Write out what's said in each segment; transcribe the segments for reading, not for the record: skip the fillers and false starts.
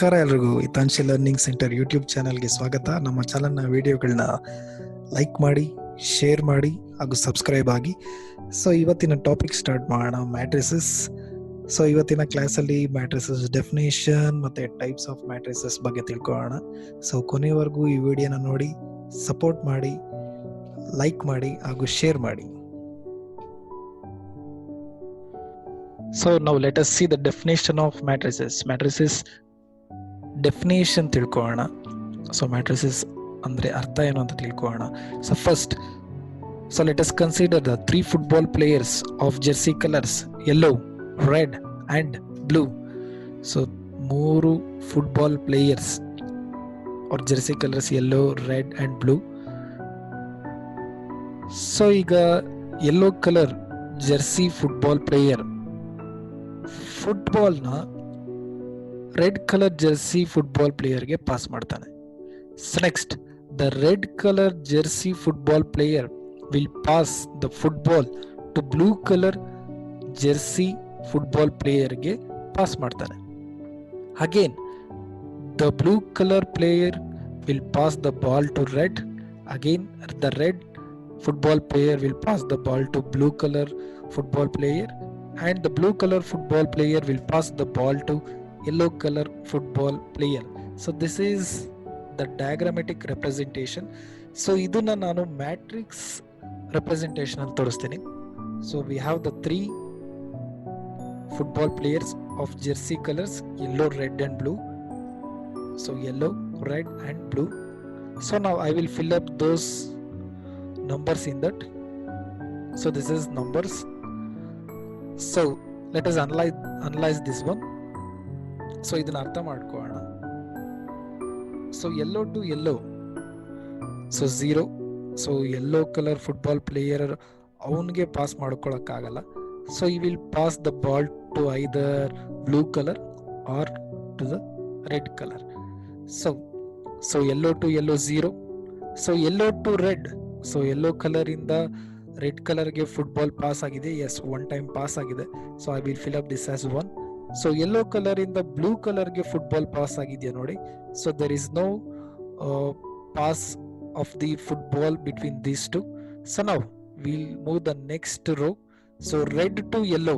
ನಮಸ್ಕಾರ ಎಲ್ರಿಗೂ. Hitanshi learning centre YouTube ಚಾನಲ್ಗೆ ಸ್ವಾಗತ. ನಮ್ಮ ಚಾನಲ್ನ ವಿಡಿಯೋಗಳನ್ನ ಲೈಕ್ ಮಾಡಿ, ಶೇರ್ ಮಾಡಿ ಹಾಗೂ ಸಬ್ಸ್ಕ್ರೈಬ್ ಆಗಿ. ಸೊ ಇವತ್ತಿನ ಟಾಪಿಕ್ ಸ್ಟಾರ್ಟ್ ಮಾಡೋಣ, ಮ್ಯಾಟ್ರಿಸಸ್. ಸೊ ಇವತ್ತಿನ ಕ್ಲಾಸಲ್ಲಿ ಮ್ಯಾಟ್ರಿಸಸ್ ಡೆಫಿನೇಷನ್ ಮತ್ತು ಟೈಪ್ಸ್ ಆಫ್ ಮ್ಯಾಟ್ರಿಸಸ್ ಬಗ್ಗೆ ತಿಳ್ಕೊಳ್ಳೋಣ. ಸೊ ಕೊನೆವರೆಗೂ ಈ ವಿಡಿಯೋನ ನೋಡಿ, ಸಪೋರ್ಟ್ ಮಾಡಿ, ಲೈಕ್ ಮಾಡಿ ಹಾಗೂ ಶೇರ್ ಮಾಡಿ. So now let us see the definition of matrices. Matrices definition ತಿಳ್ಕೊಳ್ಳೋಣ. So matrices ಅಂದ್ರೆ ಅರ್ಥ ಏನು ಅಂತ ತಿಳ್ಕೊಳ್ಳೋಣ. So first, so let us consider the 3 football players of jersey colors yellow, red and blue. So 3 football players or jersey colors yellow, red and blue. So ಈಗ yellow color jersey football player ಫುಟ್ಬಾಲ್ನ red colour jersey football ಪ್ಲೇಯರ್ಗೆ pass ಮಾಡ್ತಾನೆ. Next, the red colour jersey football player will pass the football to blue colour jersey football ಪ್ಲೇಯರ್ಗೆ pass ಮಾಡ್ತಾನೆ. Again the blue colour player will pass the ball to red. Again the red football player will pass the ball to blue colour football player. And the blue color football player will pass the ball to yellow color football player. So this is the diagrammatic representation. So iduna nanu matrix representation ಅಲ್ಲಿ ತೋರಿಸ್ತೀನಿ. So we have the 3 football players of jersey colors yellow, red and blue. So yellow, red and blue. So now I will fill up those numbers in that. So this is numbers. So let us analyze this one. So ಇದನ್ನ ಅರ್ಥ ಮಾಡ್ಕೊಳ್ಳೋಣ. So yellow to yellow, so 0. So yellow color football player ಅವನಿಗೆ pass ಮಾಡ್ಕೊಳಕ್ಕಾಗಲ್ಲ. So he will pass the ball to either blue color or to the red color. So yellow to yellow 0. So yellow to red, so yellow color ಇಂದ red ಕಲರ್ಗೆ football pass ಆಗಿದೆ. Yes, 1 time pass ಆಗಿದೆ. So I will fill up this as 1. So yellow colour ಇಂದ blue ಕಲರ್ಗೆ football pass ಆಗಿದೆಯಾ ನೋಡಿ. So there is no pass of the football between these two. So now will move the next row. So red to yellow,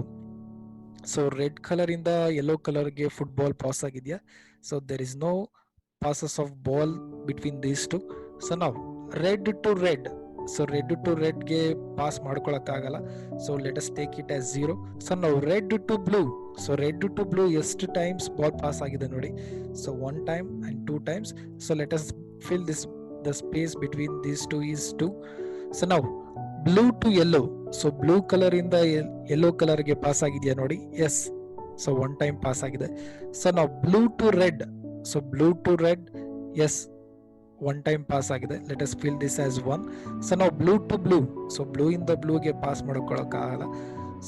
so red colour ಇಂದ yellow ಕಲರ್ಗೆ football pass ಆಗಿದೆಯಾ. So there is no passes of ball between these two. So now red to red, so red to red ಗೆ pass ಮಾಡ್ಕೊಳಕ್ಕಾಗಲ್ಲ. So let us take it as 0. So ನಾವು red to blue, so red to blue ಎಷ್ಟು times ball pass ಆಗಿದೆ ನೋಡಿ. So 1 time and 2 times. So let us fill this, the space between these 2 is 2. So ನಾವು blue to yellow, so blue colour ಇಂದ yellow ಕಲರ್ಗೆ pass ಆಗಿದೆಯಾ ನೋಡಿ. Yes, so 1 time pass ಆಗಿದೆ. So ನಾವು blue to red, so blue to red, yes 1 time pass ಆಗಿದೆ. Let us fill this as 1. So ನಾವು blue to blue, so blue ಇಂದ ಬ್ಲೂಗೆ ಪಾಸ್ ಮಾಡ್ಕೊಳಕ್ಕಾಗಲ್ಲ.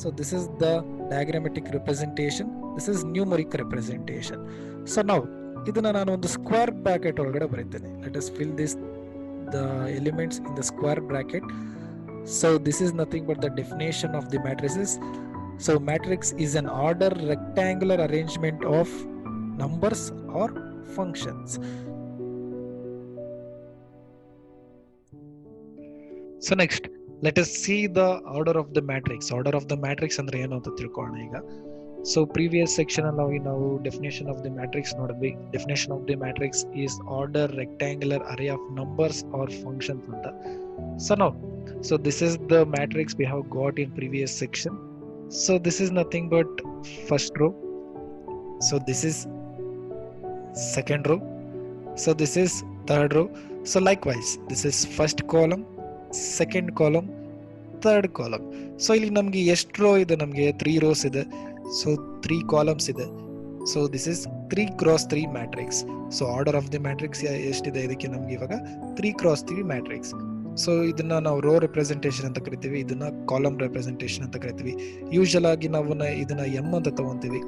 So this is the diagrammatic representation, this is numeric representation. So ನಾವು ಇದನ್ನ ನಾನು ಒಂದು square bracket ಒಳಗಡೆ ಬರೀತೇನೆ. Let us fill this the elements in the square bracket. So this is nothing but the definition of the matrices. So matrix is an order rectangular arrangement of numbers or functions. So next, let us see the order of the matrix. Order of the matrix ಅಂದ್ರೆ ಏನು ಅಂತ ತಿಳ್ಕೊಳ್ಳೋಣ ಈಗ. So previous section ಅಲ್ಲಿ ನಾವು definition of the matrix ನೋಡಿದ್ವಿ. Definition of the matrix is order rectangular array of numbers or functions ಅಂತ. So now, so this is the matrix we have got in previous section. So this is nothing but first row. So this is second row. So this is third row. So likewise, this is first column, second column, third column. So ಇಲ್ಲಿ ನಮಗೆ ಎಷ್ಟು rho ಇದೆ? ನಮಗೆ 3 rose ಇದೆ. So 3 columns ಇದೆ. So this is 3 cross 3 matrix. So order of the matrix ಎಷ್ಟಿದೆ ಇದಕ್ಕೆ? ನಮ್ಗೆ ಇವಾಗ 3 ಕ್ರಾಸ್ 3 ಮ್ಯಾಟ್ರಿಕ್ಸ್. ಸೊ ಇದನ್ನ ನಾವು ರೋ ರೆಪ್ರೆಸೆಂಟೇಷನ್ ಅಂತ ಕರಿತೀವಿ, ಇದನ್ನ ಕಾಲಮ್ ರೆಪ್ರೆಸೆಂಟೇಷನ್ ಅಂತ ಕರಿತೀವಿ. ಯೂಶಲ್ ಆಗಿ ನಾವು ಇದನ್ನ ಎಂ ಅಂತ ತಗೊಂತೀವಿ.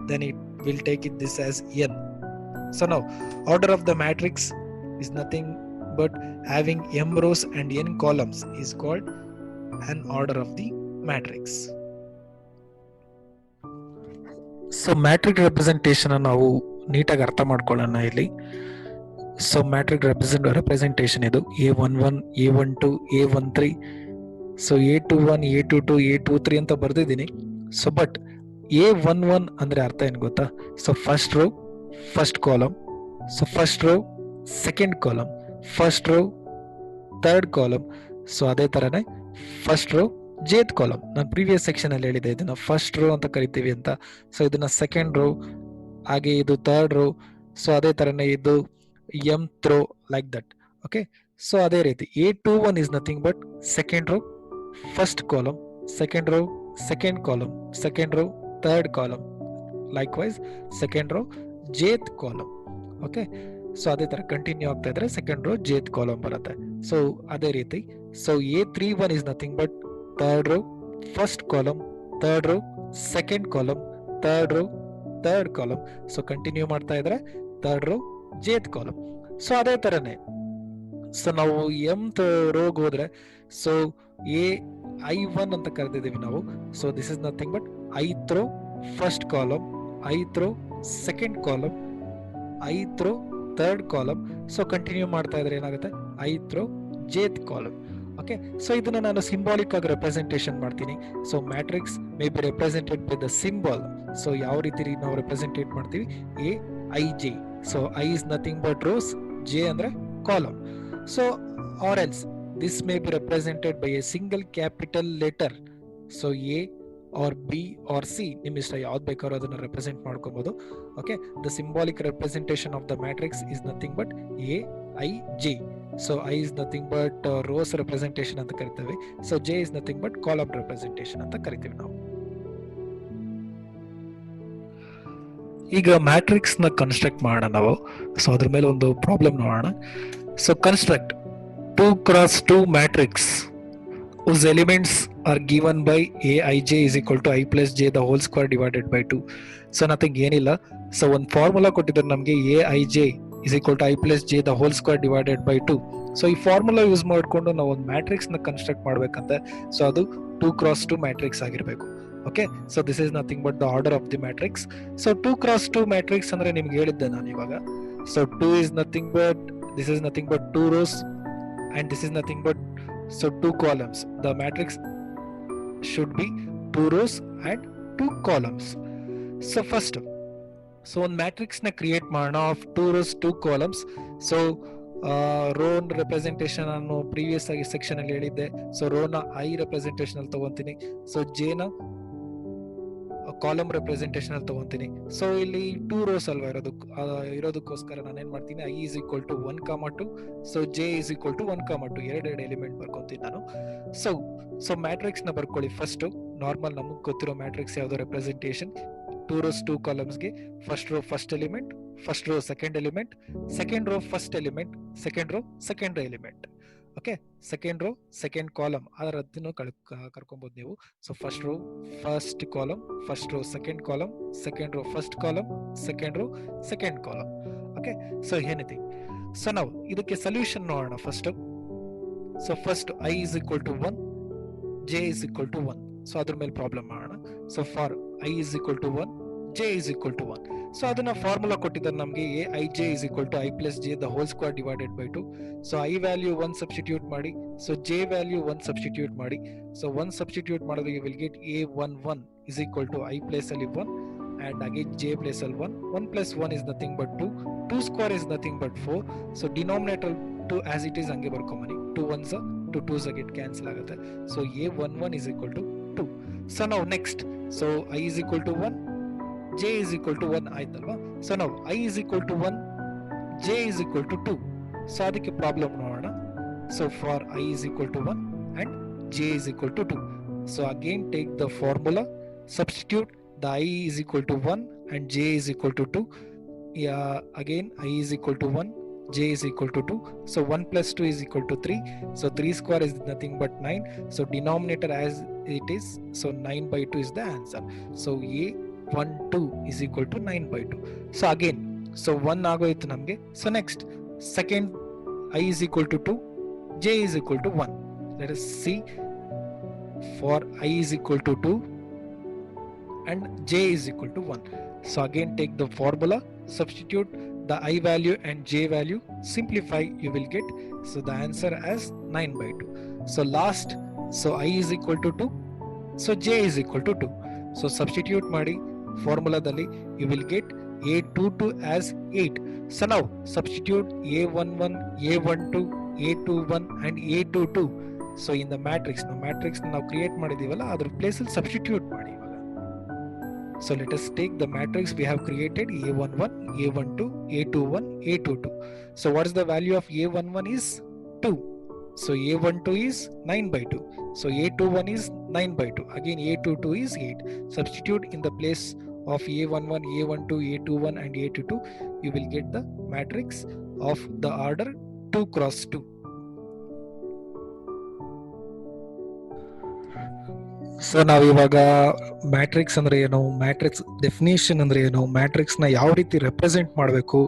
Then it will take it this as N. So now order of the matrix is nothing but having m rows and n columns is called an order of the matrix. So matrix representation ನಾವು ನೀಟಾಗಿ ಅರ್ಥ ಮಾಡ್ಕೊಳ್ಳೋಣ ಇಲ್ಲಿ. So matrix representation ಇದು A11, A12, A13, so A21, A22, A23 ಅಂತ ಬರ್ದಿದ್ದೀನಿ. So but A11 ಅಂದ್ರೆ ಅರ್ಥ ಏನು ಗೊತ್ತಾ? So first row first column, so first row second column, first row third column. So ಅದೇ ತರನೇ ಫಸ್ಟ್ ರೋ ಜೇತ್ ಕಾಲಮ್. ನಾನು previous section ಅಲ್ಲಿ ಹೇಳಿದೆ ಇದನ್ನ ಫಸ್ಟ್ ರೋ ಅಂತ ಕರಿತೀವಿ ಅಂತ. ಸೊ ಇದನ್ನ ಸೆಕೆಂಡ್ ರೋ, ಹಾಗೆ ಇದು ಥರ್ಡ್ ರೋ. ಸೊ ಅದೇ ತರನೇ ಇದು mth row, like that. Okay, so ಅದೇ ರೀತಿ A21 is nothing but second row first column, second row second column, second row third column, likewise second row jth column. Okay, so ಅದೇ ತರ continue ಆಗ್ತಾ ಇದ್ರೆ second row jth column ಬರುತ್ತೆ. So ಅದೇ ರೀತಿ so A31 is nothing but third row first column, third row second column, third row third column. So continue ಮಾಡ್ತಾ ಇದ್ರೆ third row jth column. So ಅದೇ ತರನೇ ಸೊ ನಾವು mth ರೋಗ್ ಹೋದ್ರೆ ಸೊ I1 ಅಂತ ಕರೆದಿದ್ದೀವಿ ನಾವು. So this is nothing but ith row first column, ith row second column, ith row third column. So continue ಮಾಡ್ತಾ ಇದ್ರೆ ಏನಾಗುತ್ತೆ ith row jth column. Okay, so ಇದನ್ನ ನಾನು ಸಿಂಬಾಲಿಕ್ ಆಗಿ ರೆಪ್ರೆಸೆಂಟೇಷನ್ ಮಾಡ್ತೀನಿ. So matrix may be represented by the symbol. So ಯಾವ ರೀತಿ ನಾವು ರೆಪ್ರೆಸೆಂಟೇಟ್ ಮಾಡ್ತೀವಿ? Aij. ಸೊ I is nothing but rows, J ಅಂದ್ರೆ column. So or else this may be represented by a single capital letter. So A or B or C, ನಿಮ್ ಇಷ್ಟ ಯಾವ್ದು ಬೇಕಾದ್ರೂ ಅದನ್ನ ರೆಪ್ರೆಸೆಂಟ್ ಮಾಡ್ಕೋಬಹುದು. Okay, the symbolic representation of the matrix is nothing but Aij. ಸೊ I is nothing but rose representation ಅಂತ ಕರಿತೀವಿ. So J is nothing but column representation ಅಂತ ಕರಿತೀವಿ ನಾವು. ಈಗ ಮ್ಯಾಟ್ರಿಕ್ಸ್ ನ ಕನ್ಸ್ಟ್ರಕ್ಟ್ ಮಾಡೋಣ ನಾವು. ಸೊ ಅದ್ರ ಮೇಲೆ ಒಂದು ಪ್ರಾಬ್ಲಮ್ ನೋಡೋಣ. So construct 2x2 matrix whose elements are given by Aij is equal to I plus J the whole square divided by 2. So nothing ಏನಿಲ್ಲ. ಸೊ ಒಂದು ಫಾರ್ಮುಲಾ ಕೊಟ್ಟಿದ್ದಾರೆ ನಮಗೆ Aij is equal to I plus J the whole square divided by 2. So ಈ formula use ಮಾಡಿಕೊಂಡು ನಾವು ಒಂದು matrix ನ construct ಮಾಡ್ಬೇಕಂತೆ. So ಅದು 2x2 ಮ್ಯಾಟ್ರಿಕ್ಸ್ ಆಗಿರ್ಬೇಕು. Okay, so this is nothing but the order of the matrix. So 2x2 matrix ಅಂದ್ರೆ ನಿಮ್ಗೆ ಹೇಳಿದ್ದೆ ನಾನು ಇವಾಗ. So 2 is nothing but this is nothing but 2 rows and this is nothing but so 2 columns. The matrix should be 2 rows and 2 columns. So first, so ಒಂದು matrix ನ create ಮಾಡೋಣ of 2 rows 2 columns. So row representation ನಾನು previous ಆಗಿ section ಅಲ್ಲಿ ಹೇಳಿದ್ದೆ. So row ನ I representation ಅಲ್ಲಿ ತಗೊಂತೀನಿ. ಸೊ J ನ ಕಾಲಮ್ ರೆಪ್ರೆಸೆಂಟೇಷನ್ ಅಲ್ಲಿ ತಗೊಂತೀನಿ. ಸೊ ಇಲ್ಲಿ 2 rows ಅಲ್ವಾ ಇರೋದಕ್ಕೋಸ್ಕರ ನಾನು ಏನ್ ಮಾಡ್ತೀನಿ, I is equal to 1, 2. So J is equal to 1, 2. ಎರಡು ಎಲಿಮೆಂಟ್ ಬರ್ಕೊಂತೀನಿ ನಾನು. ಸೊ ಮ್ಯಾಟ್ರಿಕ್ಸ್ ನ ಬರ್ಕೊಳ್ಳಿ. ಫಸ್ಟ್ ನಾರ್ಮಲ್ ನಮಗ್ ಗೊತ್ತಿರೋ ಮ್ಯಾಟ್ರಿಕ್ಸ್ ಯಾವ್ದು ರೆಪ್ರೆಸೆಂಟೇಷನ್ 2 rows 2 columns ಗೆ first row first element, first row second element, second row first element, second row second element. Okay, second row second column ಅದನ್ನು ಕರ್ಕೊಬಹುದು ನೀವು. So first row first column, first row second column, second row first column, second row second column. Okay, so ಏನಿದೆ. So ನಾವು ಇದಕ್ಕೆ solution ನೋಡೋಣ first. So first I is equal to 1, J is equal to 1. So ಅದ್ರ ಮೇಲೆ problem ಮಾಡೋಣ. So for I is equal to 1, J is equal to 1. So ಅದನ್ನ formula ಕೊಟ್ಟಿದ್ದಾರೆ ನಮಗೆ Aij is equal to I plus J the whole square divided by 2. So I value 1 substitute ಮಾಡಿ, so J value 1 substitute ಮಾಡಿ. So 1 substitute ಮಾಡಿದ್ರೆ you will get A11 is equal to I place ಅಲ್ಲಿ 1 and again J place ಅಲ್ಲಿ 1. 1 plus 1 is nothing but 2. 2 square is nothing but 4. So denominator 2 as it is ಹಂಗೆ ಬರ್ಕೊಂಬನಿ. 2 1s 2 2s get cancel ಆಗುತ್ತೆ. So A11 is equal to 2. So now next, so I is equal to 1, J is equal to 1 ಆಯ್ತಲ್ವಾ. So ನಾವು I is equal to 1, J is equal to 2. So ಅದಕ್ಕೆ problem ನೋಡೋಣ. So for I is equal to 1 and J is equal to 2. So again take the formula, substitute the I is equal to 1 and J is equal to 2. Again I is equal to 1, J is equal to 2. So 1 plus 2 is equal to 3. So 3 square is nothing but 9. So denominator as it is, so 9 by 2 is the answer. So A12 is equal to 9 by 2. So again, so 1 ಆಗೋಯ್ತು ನಮಗೆ. So next, second I is equal to 2, J is equal to 1. Let us see. For I is equal to 2, and j is equal to 1. So again take the formula, substitute the I value and j value, simplify, you will get, so the answer as 9/2. So last, so I is equal to 2, so j is equal to 2. So substitute ಮಾಡಿ ಫಾರ್ಮುಲಾದಲ್ಲಿ, you will get a22 as 8. So now substitute a11, a12, a21 and a22. So in the matrix, ನಾವು create ಮಾಡಿದೀವಲ್ಲ ಅದ್ರ place ಅಲ್ಲಿ substitute ಮಾಡಿ ಇವಾಗ. So let us take the matrix we have created, a11, a12, a21, a22. So what is the value of a11 is 2. So a12 is 9/2. So a21 is 9/2. Again a22 is 8. Substitute in the place of a11, a12, a21 and a22. You will get the matrix of the order 2 cross 2. So ನಾವು ಇವಾಗ matrix ಅಂದ್ರೆ ಏನು, matrix definition ಅಂದ್ರೆ ಏನು, matrix ನ ಯಾವ ರೀತಿ represent ಮಾಡಬೇಕು,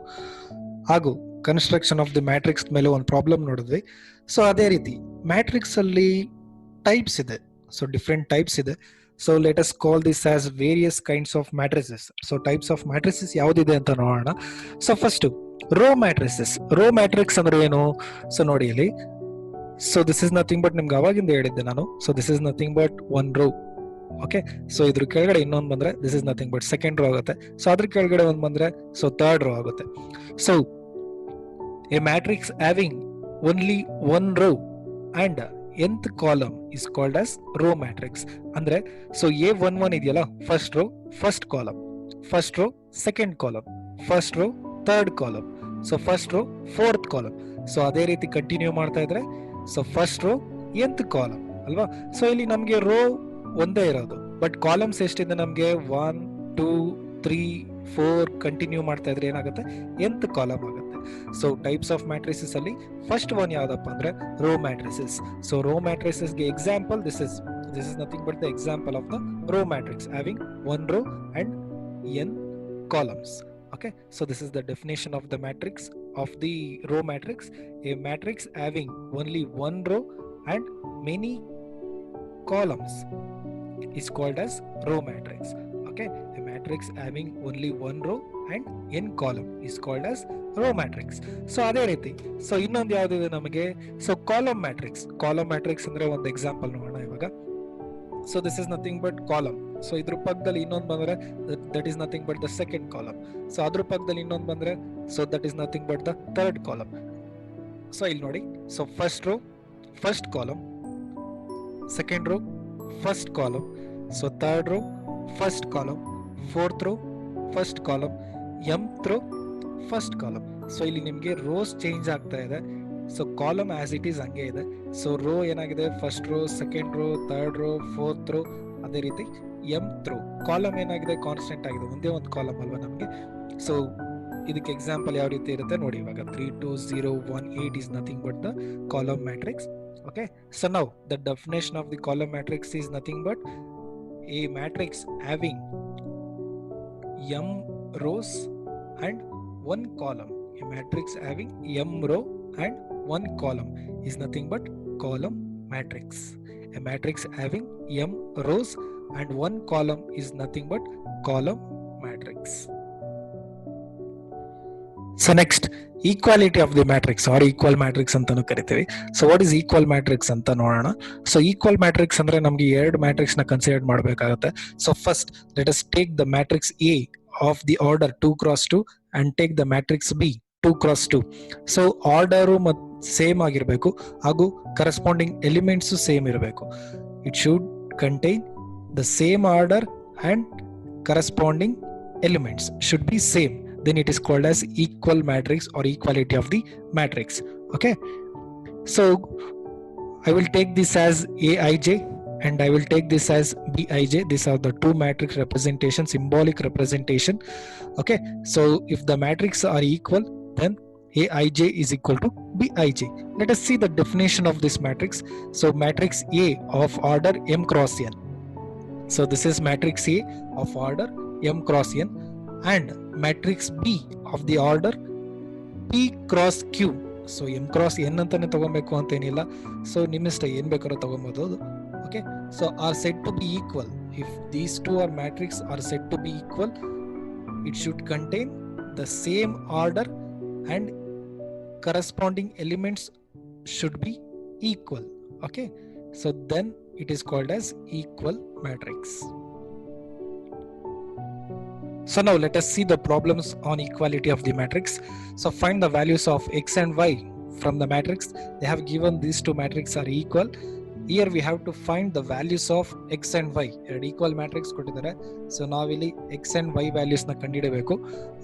ಹಾಗೂ ಕನ್ಸ್ಟ್ರಕ್ಷನ್ ಆಫ್ ದಿ ಮ್ಯಾಟ್ರಿಕ್ಸ್ ಮೇಲೆ ಒಂದು ಪ್ರಾಬ್ಲಮ್ ನೋಡಿದ್ವಿ. ಸೊ ಅದೇ ರೀತಿ ಮ್ಯಾಟ್ರಿಕ್ಸ್ ಅಲ್ಲಿ ಟೈಪ್ಸ್ ಇದೆ, ಸೊ ಡಿಫ್ರೆಂಟ್ ಟೈಪ್ಸ್ ಇದೆ. So let us call this as various kinds of matrices. So types of matrices ಯಾವ್ದಿದೆ ಅಂತ ನೋಡೋಣ. So first row matrices. Row matrix ಅಂದ್ರೆ ಏನು? ಸೊ ನೋಡಿ ಇಲ್ಲಿ, so this is nothing but, ನಿಮ್ಗೆ ಅವಾಗಿಂದ ಹೇಳಿದ್ದೆ ನಾನು. So this is nothing but one row. Okay, so ಇದ್ರ ಕೆಳಗಡೆ ಇನ್ನೊಂದು ಬಂದ್ರೆ this is nothing but second row ಆಗುತ್ತೆ. ಸೊ ಅದ್ರ ಕೆಳಗಡೆ ಒಂದ್ ಬಂದ್ರೆ ಸೊ ಥರ್ಡ್ ರೋ ಆಗುತ್ತೆ. So a matrix having only one row and nth column is called as row matrix. ಅಂದ್ರೆ ಸೊ a11 ಇದೆಯಲ್ಲ, first row first column, first row second column, first row third column, so first row fourth column. So ಅದೇ ರೀತಿ continue ಮಾಡ್ತಾ ಇದ್ರೆ so first row nth column ಅಲ್ವಾ. So ಇಲ್ಲಿ ನಮ್ಗೆ rho ಒಂದೇ ಇರೋದು, ಬಟ್ ಕಾಲಮ್ಸ್ ಎಷ್ಟಿದೆ ನಮ್ಗೆ 1 2 3 4 ಕಂಟಿನ್ಯೂ ಮಾಡ್ತಾ ಇದ್ರೆ ಏನಾಗುತ್ತೆ, nth ಕಾಲಮ್ ಆಗುತ್ತೆ. ಸೊ ಟೈಪ್ಸ್ ಆಫ್ ಮ್ಯಾಟ್ರಿಸಸ್ ಅಲ್ಲಿ ಫಸ್ಟ್ ಒನ್ ಯಾವ್ದಪ್ಪ ಅಂದ್ರೆ row matrices. So row matrices ಗೆ example this is nothing but the example of the row matrix having one row and n columns. Okay, so this is the definition of the matrix, of the row matrix. A matrix having only one row and many columns is called as row matrix. Okay, a matrix having only one row and n column is called as row matrix. So ಅದೇ ರೀತಿ so ಇನ್ನೊಂದು ಯಾವ್ದಿದೆ ನಮಗೆ, so column matrix. Column matrix ಅಂದ್ರೆ ಒಂದು example ನೋಡೋಣ ಇವಾಗ. So this is nothing but column. So ಇದ್ರ ಪಕ್ಕದಲ್ಲಿ ಇನ್ನೊಂದು ಬಂದ್ರೆ that is nothing but the second column. So ಅದ್ರ ಪಕ್ಕದಲ್ಲಿ ಇನ್ನೊಂದು ಬಂದ್ರೆ so that is nothing but the third column. So ಇಲ್ಲಿ ನೋಡಿ, so first row first column, second row first column, so third rho first column, fourth rho first column, mth rho first column. So ಇಲ್ಲಿ ನಿಮ್ಗೆ rows change ಆಗ್ತಾ ಇದೆ. So column as it is ಹಂಗೆ ಇದೆ. So row ಏನಾಗಿದೆ, first row, second row, third row, fourth row. ಅದೇ ರೀತಿ mth row column ಏನಾಗಿದೆ, ಕಾನ್ಸ್ಟೆಂಟ್ ಆಗಿದೆ, ಒಂದೇ ಒಂದು ಕಾಲಮ್ ಅಲ್ವಾ ನಮಗೆ. ಸೊ ಇದಕ್ಕೆ ಎಕ್ಸಾಂಪಲ್ ಯಾವ ರೀತಿ ಇರುತ್ತೆ ನೋಡಿ ಇವಾಗ. 3 2 0 1 8 is nothing but the column matrix. Okay, so now the definition of the column matrix is nothing but a matrix having m rows and one column. A matrix having m row and one column is nothing but column matrix. A matrix having m rows and one column is nothing but column matrix. So next, equality of the matrix or equal matrix ಅಂತಾನು ಕರಿತೀವಿ. So what is equal matrix ಅಂತ ನೋಡೋಣ. So equal matrix ಅಂದ್ರೆ ನಮ್ಗೆ ಎರಡು matrix ನ consider ಮಾಡಬೇಕಾಗುತ್ತೆ. So first let us take the matrix A of the order 2 cross 2 and take the matrix B 2 cross 2. So order same ಆಗಿರಬೇಕು ಹಾಗೂ corresponding elements same ಇರಬೇಕು. It should contain the same order and corresponding elements should be same. Then it is called as equal matrix or equality of the matrix. Okay, so I will take this as Aij and I will take this as Bij. These are the two matrix representation, symbolic representation. Okay, so if the matrix are equal, then Aij is equal to Bij. Let us see the definition of this matrix. So matrix A of order m cross n. So this is matrix A of order m cross n and matrix B of the order P cross Q. So m cross n ಅಂತಾನೆ ತಗೊಬೇಕು ಅಂತ ಏನಿಲ್ಲ. So ನಿಮ್ಮಿಷ್ಟ ಏನ್ ಬೇಕಾದ್ರೂ ತಗೊಬಹುದು. Okay, so are said to be equal if these two are matrix are said to be equal, it should contain the same order and corresponding elements should be equal. Okay, so then it is called as equal matrix. So now let us see the problems on equality of the matrix. So find the values of x and y from the matrix. They have given these two matrices are equal. Here we have to find the values of x and y. Equal matrix ಕೊಟ್ಟಿದ್ದಾರೆ. So ನಾವಿಲ್ಲಿ x and y values ನ ಕಂಡುಹಿಡಬೇಕು.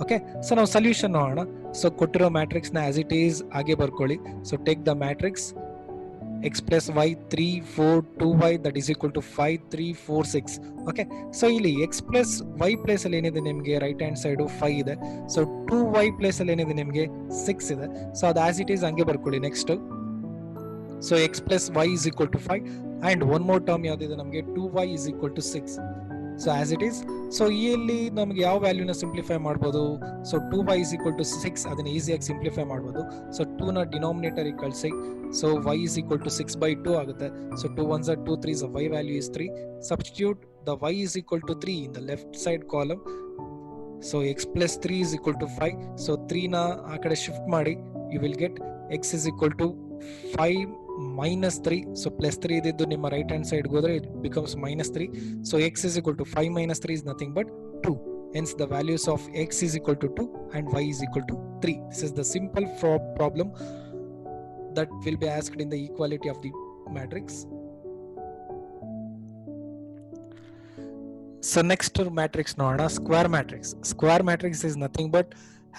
Okay, so ನಾವು solution ನೋಡೋಣ. So ಕೊಟ್ಟಿರೋ matrix ನ as it is ಹಾಗೆ ಬರ್ಕೊಳ್ಳಿ. So take the matrix x plus y 3 4 2y that is equal to 5 3 4 6. Okay, so ಇಲ್ಲಿ x plus y place ಅಲ್ಲಿ ಏನಿದೆ ನಿಮಗೆ ರೈಟ್ ಹ್ಯಾಂಡ್ ಸೈಡ್ 5 ಇದೆ. ಸೊ 2y place ಅಲ್ಲಿ ಏನಿದೆ ನಿಮಗೆ 6 ಇದೆ. ಸೊ ಅದು as it is ಹಂಗೆ ಬರ್ಕೊಳ್ಳಿ. Next so x plus y is equal to 5 and one more term ಯಾವ್ದಿದೆ ನಮಗೆ 2y is equal to 6. so as it is, so ಇಲ್ಲಿ ನಮಗೆ ಯಾವ ವ್ಯಾಲ್ಯೂನ ಸಿಂಪ್ಲಿಫೈ ಮಾಡ್ಬೋದು. So 2y is equal to 6 ಅದನ್ನ ಈಸಿಯಾಗಿ ಸಿಂಪ್ಲಿಫೈ ಮಾಡ್ಬೋದು. ಸೊ 2 ನ ಡಿನಾಮಿನೇಟರ್ ಕಳಿಸಿ. So y is equal to 6 by 2 ಆಗುತ್ತೆ. So 2 1s are 2 3s, y value is 3. Substitute the y is equal to 3 in the left side column. So x plus 3 is equal to 5. So 3 ನ ಆ ಕಡೆ shift ಮಾಡಿ, you will get x is equal to 5 minus 3. so plus 3 ಇದ್ದು ನಿಮ್ಮ right hand side ಹೋದ್ರೆ it becomes minus 3. so x is equal to 5 minus 3 is nothing but 2. hence the values of x is equal to 2 and y is equal to 3. This is the simple problem that will be asked in the equality of the matrix. So next matrix ನೋಡೋಣ, square matrix. Square matrix is nothing but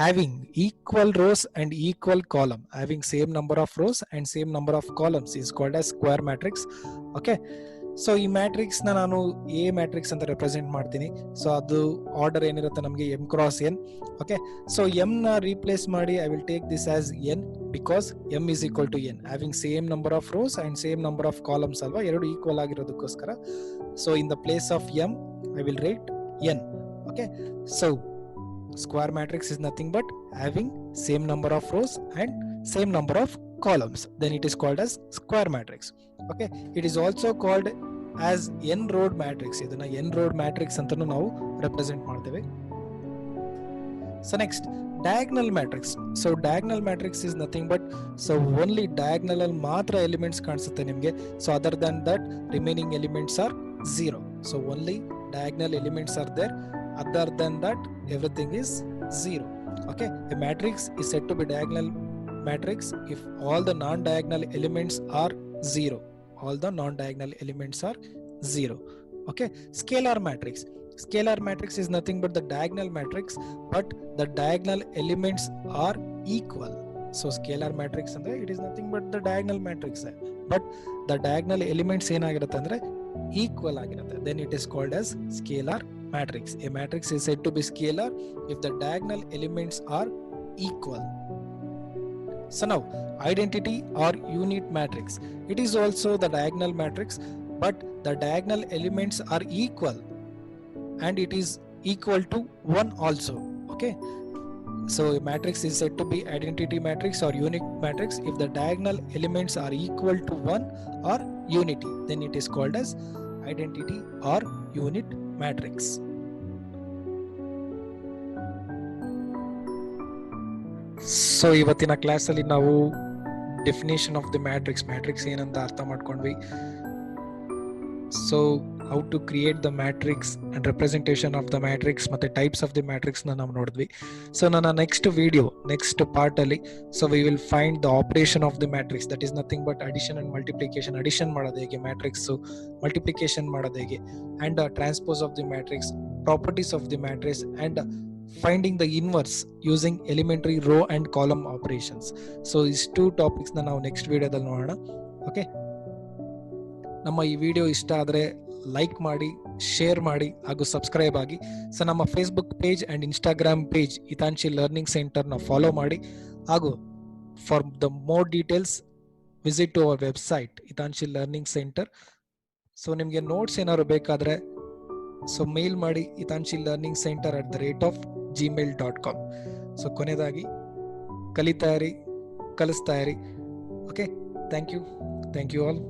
having equal rows and equal column, having same number of rows and same number of columns is called as square matrix. Okay, so ಈ matrix ನ ನಾನು A matrix ಅಂತ represent ಮಾಡ್ತೀನಿ. So ಅದು order ಏನಿರುತ್ತೆ ನಮಗೆ m cross n. Okay, so m ನ replace ಮಾಡಿ I will take this as n because m is equal to n, having same number of rows and same number of columns ಅಲ್ವಾ, ಎರಡು equal ಆಗಿರೋದಕ್ಕೋಸ್ಕರ. So in the place of m I will write n. Okay, so square matrix is nothing but having same number of rows and same number of columns, then it is called as square matrix. Okay, it is also called as n row matrix. ಇದನ್ನ n row matrix ಅಂತಾನೂ ನಾವು represent ಮಾಡ್ತೇವೆ. So next, diagonal matrix. So diagonal matrix is nothing but, so only diagonal ಅಲ್ಲಿ ಮಾತ್ರ elements ಕಾಣಿಸುತ್ತೆ ನಿಮಗೆ. So other than that remaining elements are 0. So only diagonal elements are there, other than that everything is 0. Okay, a matrix is said to be diagonal matrix if all the non-diagonal elements are 0. All the non-diagonal elements are 0. Okay, scalar matrix. Scalar matrix is nothing but the diagonal matrix but the diagonal elements are equal. So scalar matrix ಅಂದ್ರೆ it is nothing but the diagonal matrix, but the diagonal elements ಏನಾಗಿರುತ್ತೆ ಅಂದ್ರೆ equal ಆಗಿರುತ್ತೆ, then it is called as scalar matrix. A matrix is said to be scalar if the diagonal elements are equal. So now, identity or unit matrix. It is also the diagonal matrix but the diagonal elements are equal and it is equal to 1 also. Okay, so a matrix is said to be identity matrix or unit matrix if the diagonal elements are equal to 1 or unity, then it is called as identity or unit matrix. So ಇವತ್ತಿನ ಕ್ಲಾಸಲ್ಲಿ ನಾವು definition of the matrix ಏನಂತ ಅರ್ಥ ಮಾಡ್ಕೊಂಡ್ವಿ. So how to create the matrix and representation of the matrix ಮತ್ತೆ types of the ಮ್ಯಾಟ್ರಿಕ್ಸ್ನ ನಾವು ನೋಡಿದ್ವಿ. ಸೊ ನನ್ನ ನೆಕ್ಸ್ಟ್ ಪಾರ್ಟ್ ಅಲ್ಲಿ so we will find the operation of the matrix, that is nothing but addition and multiplication. Addition ಮಾಡೋದು ಹೇಗೆ matrix, multiplication ಮಾಡೋದು ಹೇಗೆ, and transpose of the matrix, properties of the matrix, and finding the inverse using elementary row and column operations. So these two topics na ನಾವು next ವಿಡಿಯೋದಲ್ಲಿ ನೋಡೋಣ. Okay, ನಮ್ಮ ಈ video ಇಷ್ಟ ಆದರೆ ಲೈಕ್ ಮಾಡಿ, ಶೇರ್ ಮಾಡಿ ಹಾಗೂ ಸಬ್ಸ್ಕ್ರೈಬ್ ಆಗಿ. ಸೊ ನಮ್ಮ Facebook page and Instagram page Hitanshi learning ಸೆಂಟರ್ನ ಫಾಲೋ ಮಾಡಿ ಹಾಗೂ for the more details visit to our website Hitanshi learning centre. So ನಿಮಗೆ ನೋಟ್ಸ್ ಏನಾದ್ರು ಬೇಕಾದರೆ ಸೊ ಮೇಲ್ ಮಾಡಿ Hitanshi learning centre @gmail.com. So ಕೊನೆಯದಾಗಿ ಕಲಿತಾ ಇರಿ, ಕಲಿಸ್ತಾ ಇರಿ. Okay, thank you all.